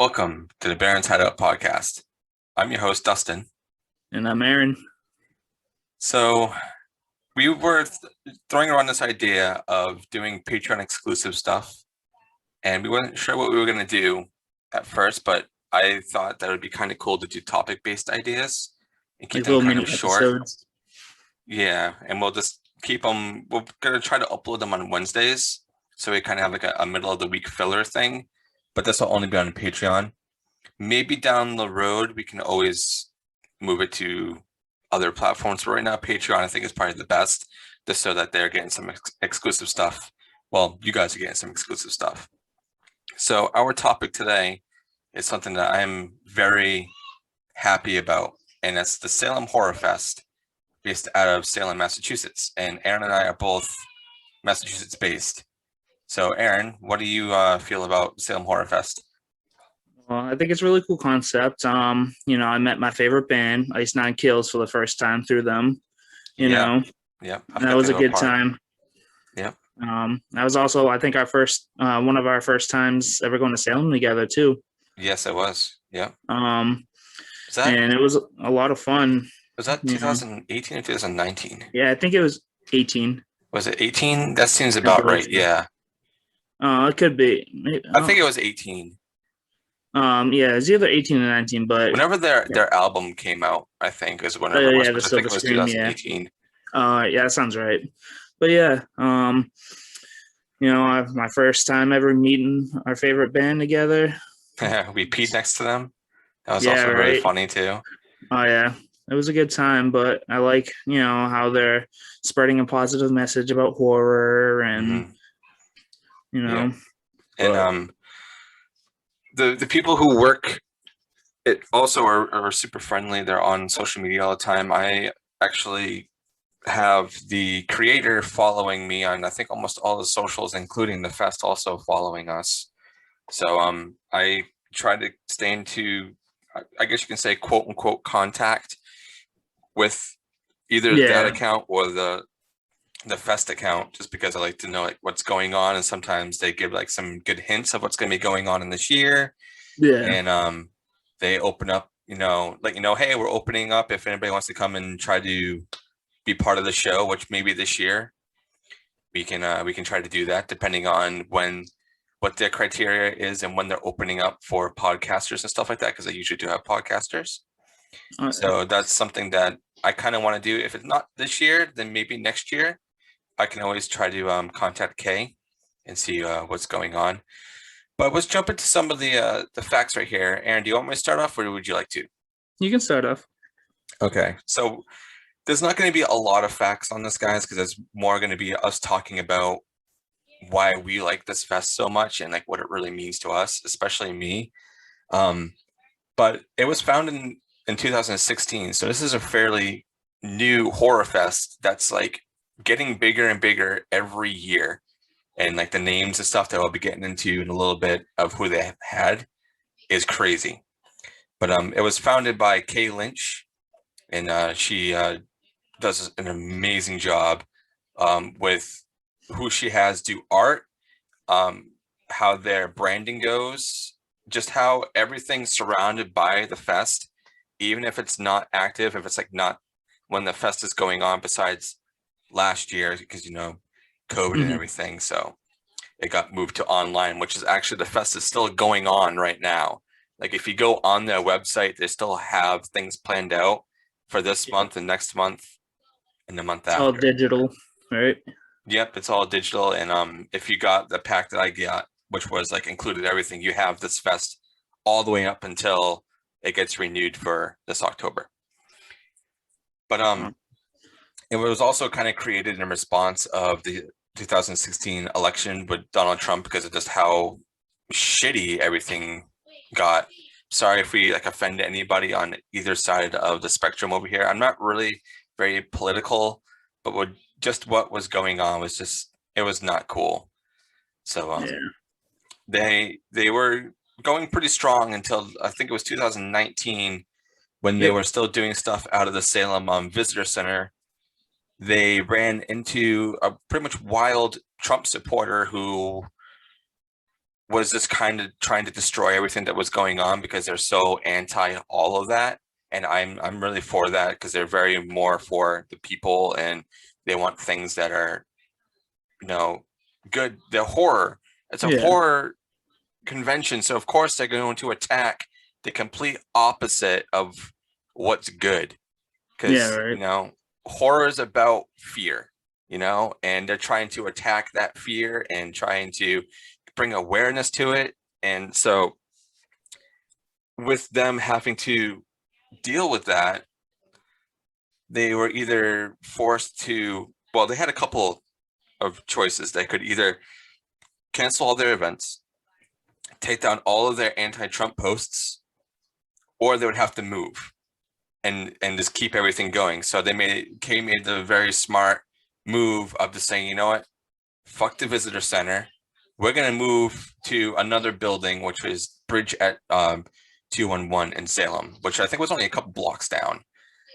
Welcome to the Barron's Hideout podcast. I'm your host, Dustin. And I'm Aaron. So we were throwing around this idea of doing Patreon exclusive stuff, and we weren't sure what we were going to do at first, but I thought that it would be kind of cool to do topic-based ideas and keep Like them little kind mini of short. episodes. Yeah, and we'll just keep them. We're going to try to upload them on Wednesdays, so we kind of have like a middle of the week filler thing, but this will only be on Patreon. Maybe down the road, we can always move it to other platforms. But right now, Patreon, I think, is probably the best, just so that they're getting some exclusive stuff. Well, you guys are getting some exclusive stuff. So our topic today is something that I'm very happy about, and that's the Salem Horror Fest, based out of Salem, Massachusetts. And Aaron and I are both Massachusetts based. So Aaron, what do you feel about Salem Horror Fest? Well, I think it's a really cool concept. I met my favorite band, Ice Nine Kills, for the first time through them. Yeah, That was a good time. Yep. That was also, I think, our first one of our first times ever going to Salem together too. Yes, it was. Yeah. And it was a lot of fun. Was that 2018 or 2019? Yeah, I think it was 18. Was it 18? That seems about right. Yeah. It could be. I think it was 18. Yeah, it's either 18 or 19, but whenever their album came out, I think is whenever it was. Yeah, I think it was 2018. Yeah, that sounds right. But yeah, my first time ever meeting our favorite band together. We peed next to them. That was also really funny too. Oh yeah, it was a good time. But I like how they're spreading a positive message about horror and and the people who work it also are super friendly. They're on social media all the time. I actually have the creator following me on, I think, almost all the socials, including the fest, also following us. So I try to stay into, I guess you can say, quote unquote, contact with either that account or the fest account, just because I like to know like what's going on, and sometimes they give like some good hints of what's going to be going on in this year. And they open up, hey, we're opening up if anybody wants to come and try to be part of the show, which maybe this year we can try to do that, depending on what their criteria is and when they're opening up for podcasters and stuff like that, because they usually do have podcasters. So that's something that I kind of want to do. If it's not this year, then maybe next year. I can always try to contact Kay and see what's going on. But let's jump into some of the facts right here. Aaron, do you want me to start off, or would you like to? You can start off. Okay, so there's not going to be a lot of facts on this, guys, because it's more going to be us talking about why we like this fest so much and like what it really means to us, especially me. But it was founded in 2016, so this is a fairly new horror fest that's like getting bigger and bigger every year, and like the names and stuff that I'll be getting into in a little bit of who they have had is crazy. But it was founded by Kay Lynch, and she does an amazing job with who she has do art, how their branding goes, just how everything's surrounded by the fest, even if it's not active, if it's like not when the fest is going on, besides last year, because COVID and everything, so it got moved to online, which is actually, the fest is still going on right now. Like if you go on their website, they still have things planned out for this month and next month and the month after. All digital, right? Yep, it's all digital. And if you got the pack that I got, which was like included everything, you have this fest all the way up until it gets renewed for this October. But it was also kind of created in response of the 2016 election with Donald Trump, because of just how shitty everything got. Sorry if we like offend anybody on either side of the spectrum over here. I'm not really very political, but what was going on was just, it was not cool. So they were going pretty strong until I think it was 2019, when they were still doing stuff out of the Salem Visitor Center. They ran into a pretty much wild Trump supporter who was just kind of trying to destroy everything that was going on because they're so anti all of that. And I'm really for that because they're very more for the people and they want things that are, good. The horror. It's a Yeah. horror convention, so of course they're going to attack the complete opposite of what's good. Yeah. Because, Right. horror is about fear, and they're trying to attack that fear and trying to bring awareness to it. And so with them having to deal with that, they were either forced to, well, they had a couple of choices. They could either cancel all their events, take down all of their anti-Trump posts, or they would have to move and just keep everything going. So they made the very smart move of just saying, you know what, fuck the visitor center. We're gonna move to another building, which was Bridge at 211 in Salem, which I think was only a couple blocks down.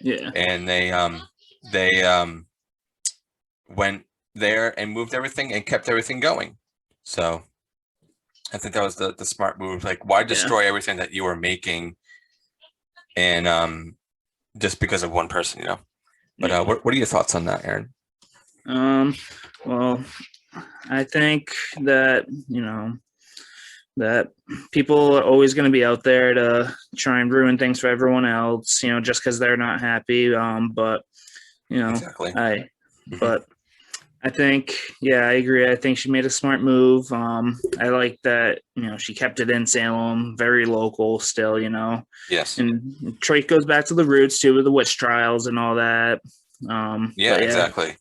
Yeah. And they went there and moved everything and kept everything going. So I think that was the smart move. Like, why destroy everything that you were making, and just because of one person, But Yeah. what are your thoughts on that, Aaron? Well, I think that, that people are always going to be out there to try and ruin things for everyone else, just because they're not happy. But, Exactly. Mhm. but I think, I agree. I think she made a smart move. I like that, she kept it in Salem, very local still, Yes. and Detroit goes back to the roots too, with the witch trials and all that. Yeah, exactly.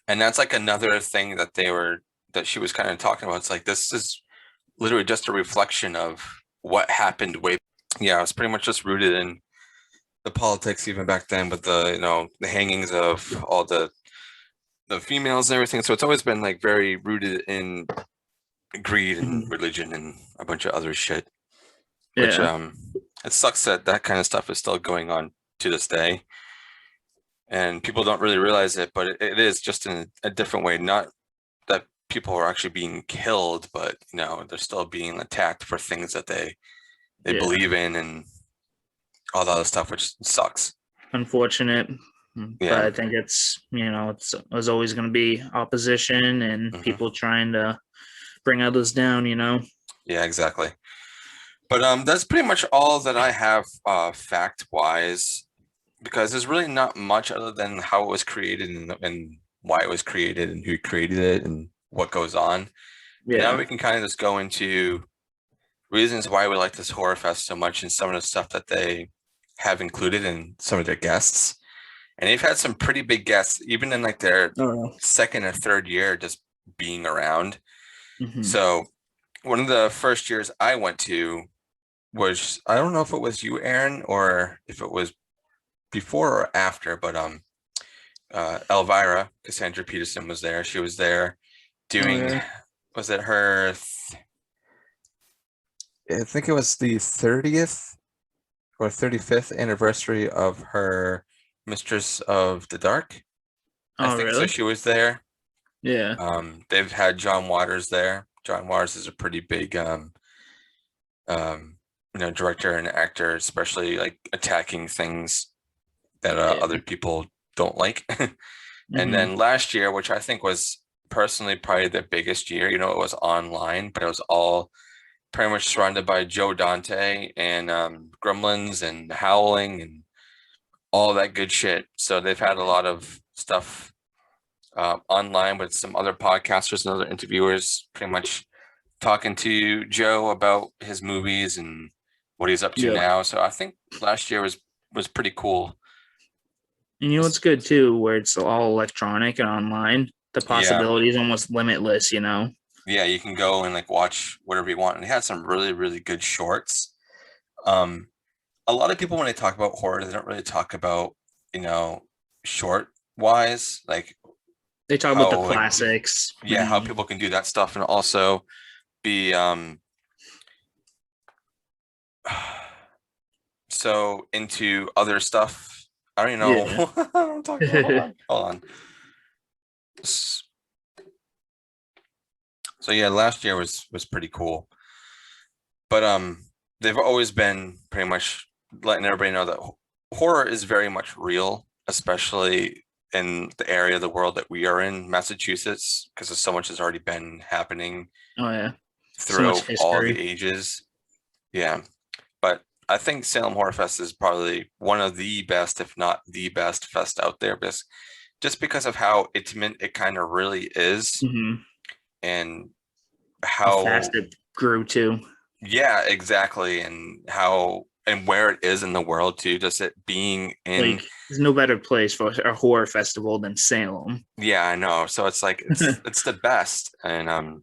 And that's like another thing that she was kind of talking about. It's like, this is literally just a reflection of what happened way. Yeah, it's pretty much just rooted in the politics even back then, but the hangings of all the females and everything. So it's always been like very rooted in greed and Mhm. religion and a bunch of other shit. Which Yeah. it sucks that kind of stuff is still going on to this day. And people don't really realize it, but it is just in a different way. Not that people are actually being killed, but they're still being attacked for things that they Yeah. believe in and all that other stuff, which sucks. Unfortunate. But Yeah. I think there's always going to be opposition and Hmm. people trying to bring others down, Yeah, exactly. But that's pretty much all that I have fact wise, because there's really not much other than how it was created and why it was created and who created it and what goes on. But now Yeah. we can kind of just go into reasons why we like this horror fest so much and some of the stuff that they have included in some of their guests. And they've had some pretty big guests, even in like their Oh. second or third year just being around. Mhm. So one of the first years I went to was, I don't know if it was you, Aaron, or if it was before or after, but Elvira, Cassandra Peterson was there. She was there doing, Okay. was it her, I think it was the 30th or 35th anniversary of her Mistress of the Dark. I Oh, think so. really? She was there. Yeah. They've had John Waters there. John Waters is a pretty big, director and actor, especially like attacking things that Yeah. other people don't like. And Hmm. then last year, which I think was personally probably the biggest year, it was online, but it was all pretty much surrounded by Joe Dante and Gremlins and Howling and all that good shit. So they've had a lot of stuff online with some other podcasters and other interviewers, pretty much talking to Joe about his movies and what he's up to Yeah. now. So I think last year was pretty cool. And what's good too, where it's all electronic and online, the Yeah, possibilities almost limitless. yeah, you can go and like watch whatever you want. And they had some really, really good shorts. Um, a lot of people when they talk about horror, they don't really talk about, short wise, like They talk about the how like classics. yeah, how people can do that stuff and also be so into other stuff. I don't even know Yeah. what I'm talking about. Hold on. So So yeah, last year was pretty cool. But they've always been pretty much letting everybody know that horror is very much real, especially in the area of the world that we are in, Massachusetts, because so much has already been happening Oh yeah, so much throughout all the history. ages. Yeah. But I think Salem Horror Fest is probably one of the best, if not the best fest out there, because just because of how intimate it kind of really is Hmm. and How fast how, it grew too. yeah, exactly. And how and where it is in the world too, just it being in, Like, there's no better place for a horror festival than Salem. yeah, I know. So it's like it's the best. And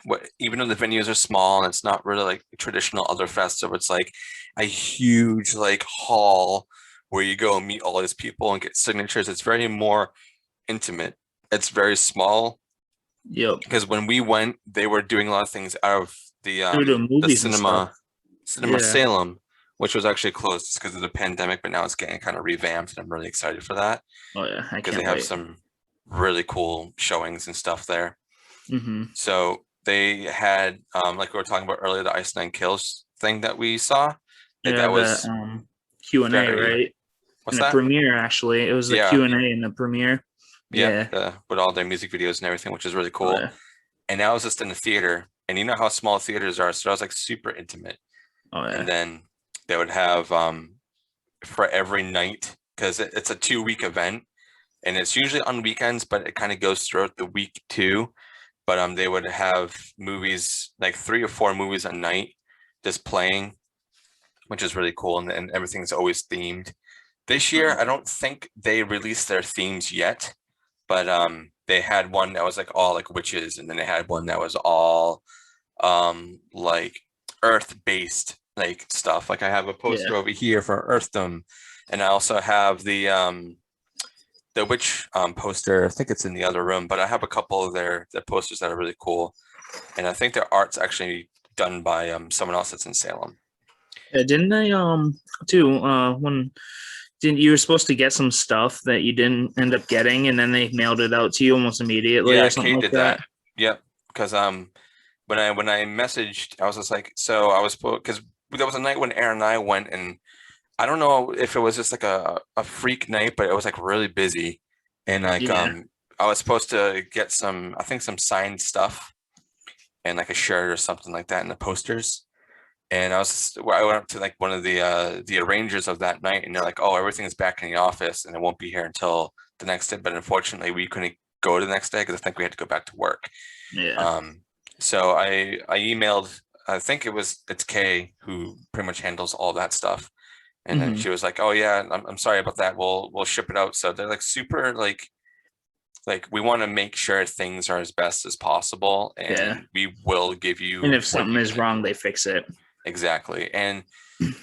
what even though the venues are small and it's not really like traditional other fests, so it's like a huge like hall where you go and meet all these people and get signatures. It's very more intimate. It's very small Yep. because when we went, they were doing a lot of things out of They were doing the movies and stuff. cinema Yeah. Salem, which was actually closed just because of the pandemic, but now it's getting kind of revamped, and I'm really excited for that Oh yeah, I because they can't have wait. some really cool showings and stuff there. Hmm. So they had like we were talking about earlier, the Ice Nine Kills thing that we saw. Like Yeah, that the was Q&A, very, right? what's In the that? premiere, actually, it was the Yeah, Q&A in the premiere. yep, Yeah. with all their music videos and everything, which is really Oh cool. yeah. And I was just in the theater, and you know how small theaters are, so I was like super intimate. Oh And yeah. then they would have for every night, because it's a 2 week event, and it's usually on weekends, but it kind of goes throughout the week too. But they would have movies, like 3 or 4 movies a night, just playing, which is really cool, and everything's always themed. This Oh year, yeah. I don't think they released their themes yet, but they had one that was like all like witches, and then they had one that was all like earth-based like stuff. Like I have a Yeah. poster over here for Earthdom, and I also have the witch poster. I think it's in the other room, but I have a couple of their posters that are really cool, and I think their art's actually done by someone else that's in Salem. Yeah, didn't they too when didn't you were supposed to get some stuff that you didn't end up getting and then they mailed it out to you almost immediately or Yeah, something Kate like did that? that. Yep, because when I messaged, I was just like, so I was supposed because there was a night when Aaron and I went, and I don't know if it was just like a freak night, but it was like really busy, and like Yeah. I was supposed to get some, I think some signed stuff and like a shirt or something like that in the posters. And I went up to like one of the arrangers of that night, and they're like, "Oh, everything is back in the office, and it won't be here until the next day." But unfortunately, we couldn't go to the next day because I think we had to go back to work. Yeah. Um, so I emailed, I think it's Kay who pretty much handles all that stuff, and then Hmm. she was like, "Oh yeah, I'm sorry about that. We'll ship it out." So they're like super like we want to make sure things are as best as possible, Yeah. and we will give And you if what something you is need. wrong, they fix it. Exactly. And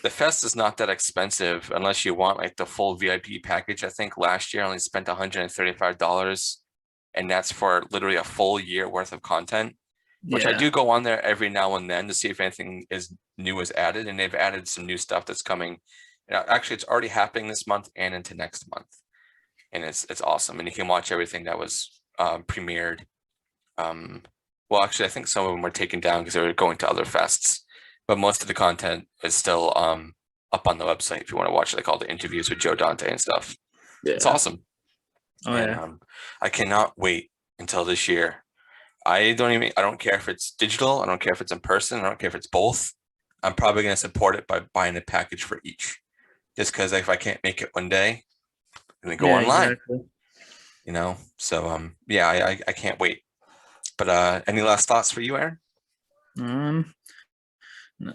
the fest is not that expensive unless you want like the full VIP package. I think last year I only spent $135, and that's for literally a full year worth of content, which I Yeah. do go on there every now and then to see if anything is new is added, and they've added some new stuff that's coming. Actually, it's already happening this month and into next month, and it's awesome. And you can watch everything that was premiered. Um, well, actually, I think some of them were taken down because they were going to other fests, but most of the content is still up on the website if you want to watch like all the interviews with Joe Dante and stuff. It's Yeah. awesome, Oh and yeah. I cannot wait until this year. I don't care if it's digital. I don't care if it's in person. I don't care if it's both. I'm probably going to support it by buying a package for each, just because if I can't make it one day, I'm going to go Yeah, online. exactly. So yeah, I can't wait. But any last thoughts for you, Aaron? Um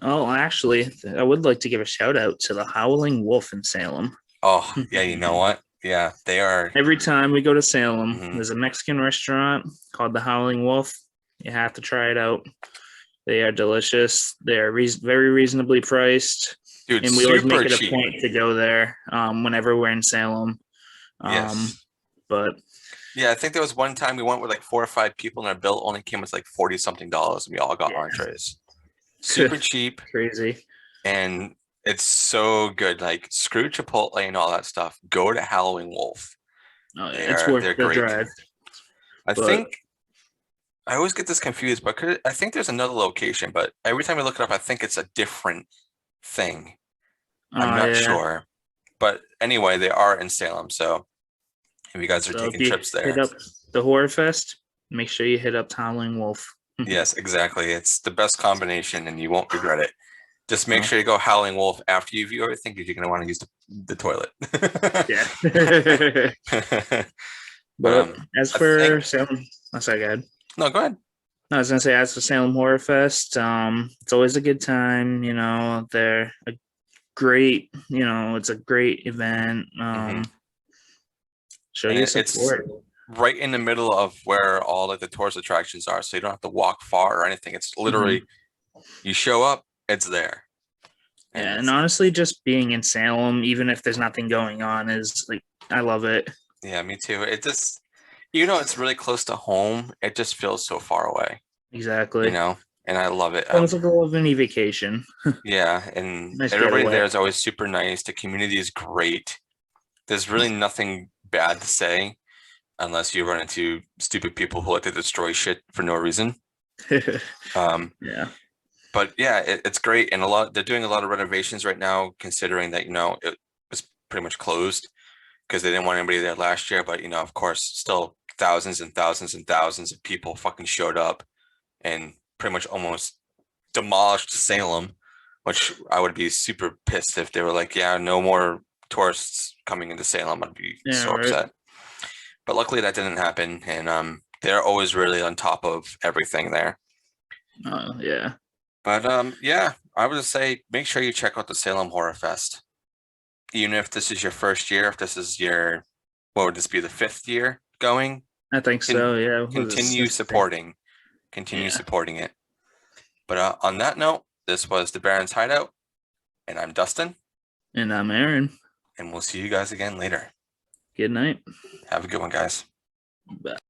oh, actually, I would like to give a shout out to the Howling Wolf in Salem. Oh, yeah, you know what? Yeah, they are. Every time we go to Salem, Mhm. there's a Mexican restaurant called the Howling Wolf. You have to try it out. They are delicious. They are very reasonably priced, Dude, and we always super make it a cheap. point to go there whenever we're in Salem. Um, Yes. but Yeah, I think there was one time we went with like 4 or 5 people, and our bill only came with like 40 something dollars, and we all got yeah, entrees. Super cheap, crazy. and it's so good. Like screw Chipotle and all that stuff. Go to Howling Wolf. Oh yeah, They it's are worth they're the great. drive. I But think I always get this confused, but I think there's another location, but every time I look it up, I think it's a different thing. I'm Oh not yeah. sure. But anyway, they are in Salem, so if you guys are So if taking you trips hit there, up the Horror Fest, make sure you hit up Howling Wolf. yes, exactly. It's the best combination and you won't regret it. Just make Oh, sure you go Howling Wolf after you view everything because you're going to want to use the toilet. yeah. But But as I think for Salem, oh, sorry, go ahead. no, go ahead. I was gonna say, as for Salem Horror Fest, it's always a good time. They're a great, it's a great event. Hmm. Show And your it's support. right in the middle of where all of the tourist attractions are, so you don't have to walk far or anything. It's Hmm. literally you show up, it's there. And Yeah, and honestly, just being in Salem, even if there's nothing going on, is like I love it. yeah, me too. It just, it's really close to home. It just feels so far away, you Exactly. know, and I love it. Almost like a little mini vacation. Yeah, and Nice everybody getaway. there is always super nice. The community is great. There's really nothing bad to say unless you run into stupid people who like to destroy shit for no reason. Um, Yeah. but yeah, it's great, and they're doing a lot of renovations right now, considering that it was pretty much closed because they didn't want anybody there last year. But of course, still thousands and thousands and thousands of people fucking showed up and pretty much almost demolished Salem, which I would be super pissed if they were like, yeah, no more tourists coming into Salem. I'd be Yeah, so right. upset. But luckily that didn't happen, and they're always really on top of everything there. Oh, yeah. But yeah, I would say make sure you check out the Salem Horror Fest. Even if this is your first year, if this is your, what would this be, the fifth year going? I think Can so. Yeah. What was this? continue This thing? supporting, continue Yeah. supporting it. But on that note, this was the Baron's Hideout, and I'm Dustin, And I'm Aaron. and we'll see you guys again later. Good night. Have a good one, guys. Bye.